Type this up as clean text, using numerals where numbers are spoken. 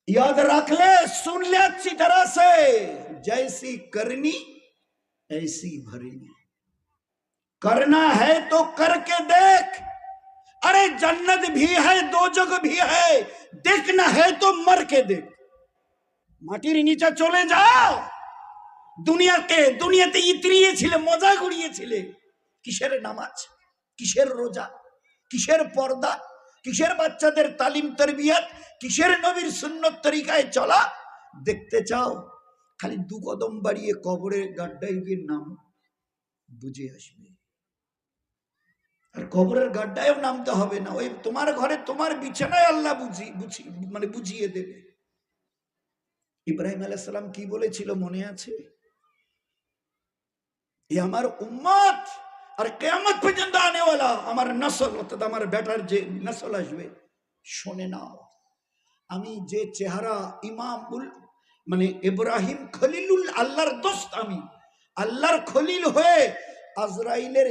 याद रख ले, सुन ले अच्छी तरह से, जैसी करनी ऐसी भरनी। करना है तो करके देख। अरे जन्नत भी है, दोजख भी है, देखना है तो मर के देख। মাটির নিচে চলে যাও। দুনিয়াতে ইতরিয়েছিলে, মজা ঘুরিয়েছিলে। কিসের নামাজ, কিসের রোজা, কিসের পর্দা, কিসের বাচ্চাদের তালিম তরবিয়ত, কিসের নবীর সুন্নত তরিকায় চলা দেখতে চাও? খালি দু কদম বাড়িয়ে কবরের গাড্ডায় গিয়ে নাম বুঝে আসবে। আর কবরের গাড্ডায়ও নামতে হবে না, ওই তোমার ঘরে তোমার বিছানায় আল্লাহ বুঝিয়ে দেবে। ইব্রাহিম আলাইহিস সালাম কি বলেছিল মনে আছে? ये আমার উম্মত আর কিয়ামত পর্যন্ত আনে वाला আমার নসল, অর্থাৎ আমার বেটার যে নসল আসবে, শুনে নাও আমি যে চেহারা ইমামুল ইব্রাহিম খলিলুল আল্লাহর দোস্ত, আমি আল্লাহর খলিল হয়ে আজরাইলের